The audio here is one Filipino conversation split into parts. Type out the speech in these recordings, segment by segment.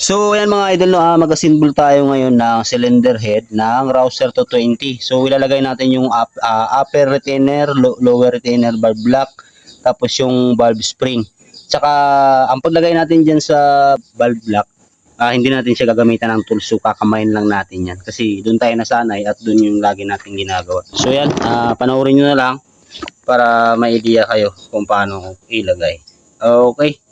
So, ayan mga idol, no, mag-assemble tayo ngayon ng cylinder head ng Rouser 220. So, ilalagay natin yung upper retainer, lower retainer valve block, tapos yung valve spring. Tsaka, ang paglagay natin dyan sa valve block, hindi natin siya gagamitan ng tools, so kakamayin lang natin yan. Kasi doon tayo nasanay at doon yung lagi natin ginagawa. So, yan, panoorin nyo na lang para may idea kayo kung paano ilagay. Okay.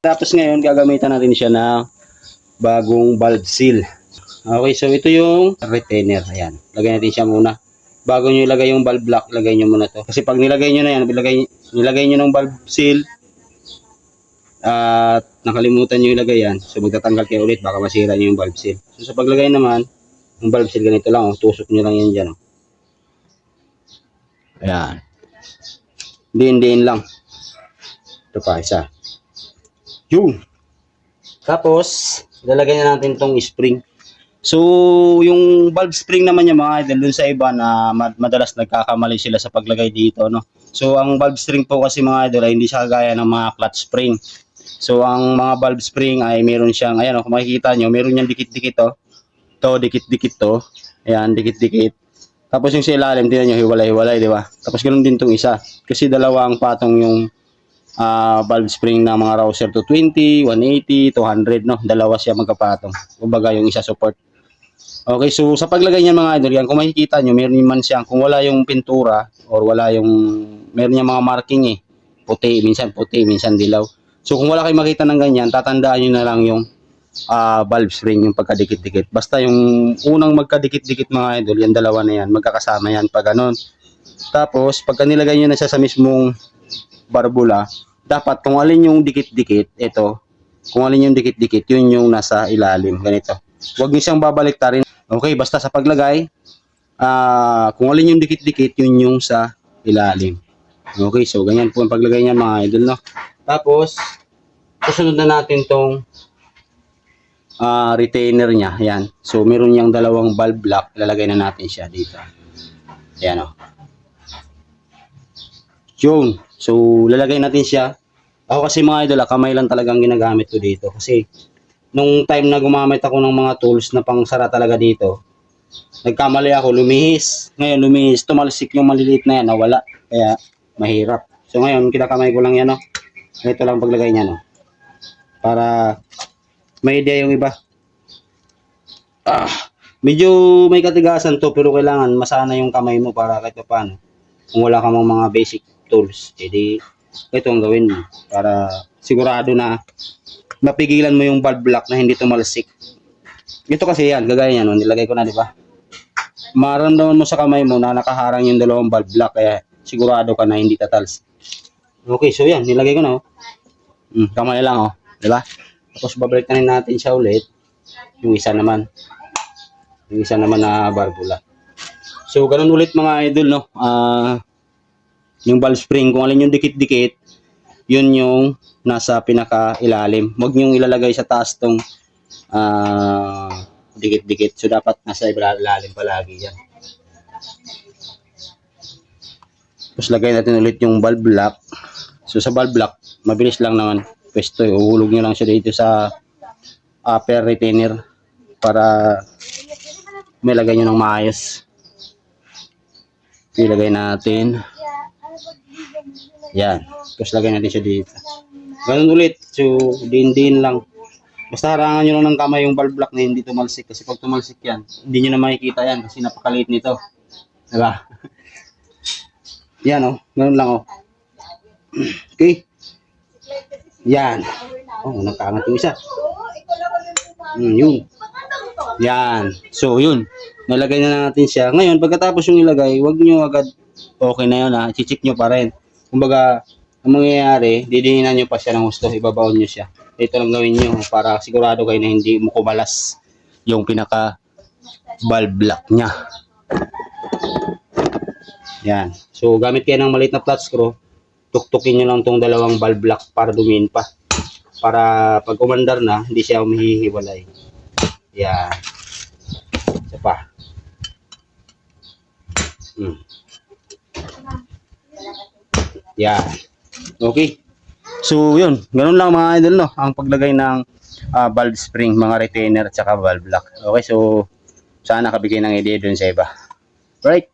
Tapos ngayon gagamitan natin siya na bagong valve seal. Okay, so ito yung retainer. Ayan, lagay natin siya muna. Bago nyo ilagay yung valve block, lagay nyo muna to. Kasi pag nilagay nyo na yan, nilagay nyo ng valve seal at nakalimutan nyo ilagay yan, so magtatanggal kayo ulit, baka masira nyo yung valve seal. So sa paglagay naman, yung valve seal ganito lang, tusok nyo lang yan dyan. Ayan. Diin lang. Ito pa, isa. Yun. Tapos, ilalagay na natin tong spring. So, yung valve spring naman yung mga idol, dun sa iba na madalas nagkakamali sila sa paglagay dito, no? So, ang valve spring po kasi mga idol ay hindi siya kagaya ng mga clutch spring. So, ang mga valve spring ay meron siyang, ayan, kung makikita nyo, meron niyang dikit-dikit, oh. To, dikit-dikit to. Ayan, dikit-dikit. Tapos yung sa ilalim, tingnan nyo, hiwalay-hiwalay, di ba? Tapos ganoon din tong isa. Kasi dalawang patong yung valve spring ng mga Rouser 220, 180, 200, no? Dalawa siya magkapatong. Kumbaga yung isa support. Okay, so sa paglagay niya mga idol, yan, kung makikita nyo, meron man siyang, kung wala yung pintura, or wala yung, meron niya mga marking puti, minsan dilaw. So kung wala kayong makita ng ganyan, tatandaan nyo na lang yung valve spring, yung pagkadikit-dikit. Basta yung unang magkadikit-dikit mga idol, yan dalawa na yan, magkakasama yan pag ganun. Tapos, pagka nilagay nyo na siya sa mismong barbula, dapat kung alin yung dikit-dikit, kung alin yung dikit-dikit, yun yung nasa ilalim, ganito. Huwag nyo siyang babaliktarin. Okay, basta sa paglagay, kung alin yung dikit-dikit, yun yung sa ilalim. Okay, so ganyan po ang paglagay niya mga idol, no? Tapos, susunod na natin tong retainer niya. Yan. So, meron niyang dalawang valve block. Ilalagay na natin siya dito. Yan, o. Yun. So, lalagay natin siya. Ako kasi mga idol, kamay lang talagang ginagamit ko dito. Kasi, nung time na gumamit ako ng mga tools na pangsara talaga dito, nagkamali ako, lumihis. Ngayon, lumihis. Tumalsik yung maliliit na yan. Nawala. Kaya, mahirap. So, ngayon, kinakamay ko lang yan, no? Ito lang paglagay niya, no? Para may idea yung iba. Medyo may katigasan to, pero kailangan masana yung kamay mo para kahit paano. Kung wala ka mga basic tools, edi ito ang gawin mo para sigurado na mapigilan mo yung valve block na hindi tumalsik. Ito kasi yan, gagaya yan, no? Nilagay ko na, di ba? Maramdaman mo sa kamay mo na nakaharang yung dalawang valve block, kaya sigurado ka na hindi tatalsik. Okay, so yan, nilagay ko na, oh. Kamay lang, oh. Di ba? Tapos babalik na natin siya ulit. Yung isa naman. Yung isa naman na barbula. So, ganun ulit mga idol, no? Yung valve spring, kung alin yung dikit-dikit, yun yung nasa pinaka-ilalim. Huwag nyo ilalagay sa taas tong dikit-dikit. So, dapat nasa ilalim palagi yan. Tapos, lagay natin ulit yung valve block. So, sa valve block, mabilis lang naman. Pwesto, uhulog nyo lang siya dito sa upper retainer para may lagay nyo ng maayos. Ilagay natin. Yan. Tapos lagay natin siya dito. Ganun ulit. So, din lang. Basta harangan nyo lang ng kamay yung valve block na hindi tumalsik. Kasi pag tumalsik yan, hindi nyo na makikita yan kasi napakaliit nito. Diba? Yan, oh. Ganun lang, oh. Okay. Yan. Oh, nagkaangat yung isa. Yun. Yan. So, yun. Nalagay na natin siya. Ngayon, pagkatapos yung ilagay, huwag nyo agad okay na yun, ha. I-check nyo pa rin. Kumbaga, ang mangyayari, didiinan nyo pa siya ng gusto. Ibabaon nyo siya. Ito lang gawin nyo para sigurado kayo na hindi mo kumalas yung pinaka valve block nya. Yan. So, gamit kayo ng maliit na flat screw. Tuktukin nyo lang tong dalawang valve block para dumin pa. Para pag umandar na, hindi siya humihiwalay. Yan. Isa pa. Yan. Okay. So, yun. Ganun lang mga idol, no? Ang paglagay ng valve spring, mga retainer at saka valve lock. Okay, so sana nakabigay ng idea dun sa iba. Right?